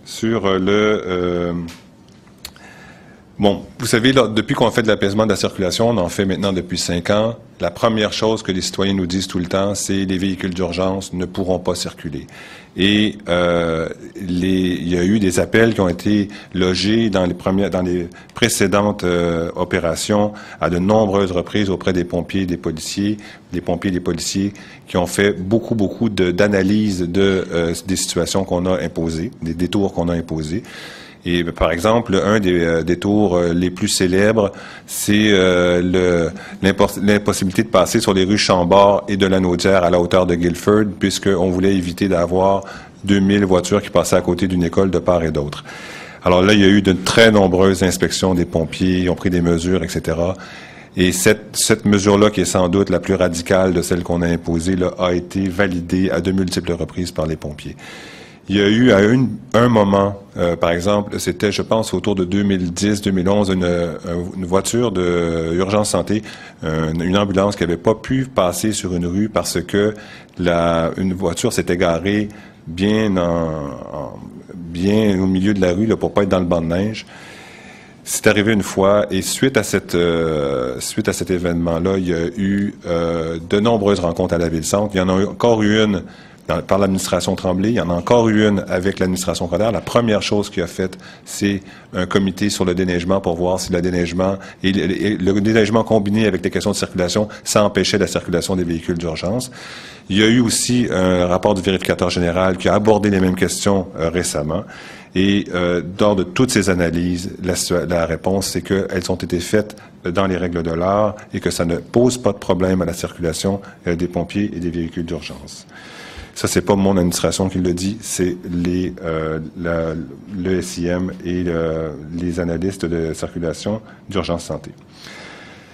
Sur bon, vous savez, là, depuis qu'on fait de l'apaisement de la circulation, on en fait maintenant depuis 5 ans, la première chose que les citoyens nous disent tout le temps, c'est les véhicules d'urgence ne pourront pas circuler. Et il y a eu des appels qui ont été logés dans les précédentes opérations à de nombreuses reprises auprès des pompiers et des policiers, qui ont fait beaucoup d'analyses des situations qu'on a imposées, des détours qu'on a imposés. Et par exemple, un des détours les plus célèbres, c'est l'impossibilité de passer sur les rues Chambord et de la Naudière à la hauteur de Guilford, puisqu'on voulait éviter d'avoir 2000 voitures qui passaient à côté d'une école de part et d'autre. Alors là, il y a eu de très nombreuses inspections des pompiers, ils ont pris des mesures, etc. Et cette mesure-là, qui est sans doute la plus radicale de celle qu'on a imposée, là, a été validée à de multiples reprises par les pompiers. Il y a eu à un moment, par exemple, c'était, je pense, autour de 2010-2011, une voiture de urgence santé, une ambulance qui n'avait pas pu passer sur une rue parce que une voiture s'était garée bien au milieu de la rue là, pour pas être dans le banc de neige. C'est arrivé une fois et suite à cet événement-là, il y a eu de nombreuses rencontres à la Ville-Centre. Il y en a encore eu une par l'administration Tremblay. Il y en a encore eu une avec l'administration Coderre. La première chose qu'il a faite, c'est un comité sur le déneigement pour voir si le déneigement et le déneigement combiné avec les questions de circulation, ça empêchait la circulation des véhicules d'urgence. Il y a eu aussi un rapport du vérificateur général qui a abordé les mêmes questions récemment. Et lors de toutes ces analyses, la réponse, c'est qu'elles ont été faites dans les règles de l'art et que ça ne pose pas de problème à la circulation des pompiers et des véhicules d'urgence. Ça, c'est pas mon administration qui le dit, c'est le SIM et les analystes de circulation d'urgence santé.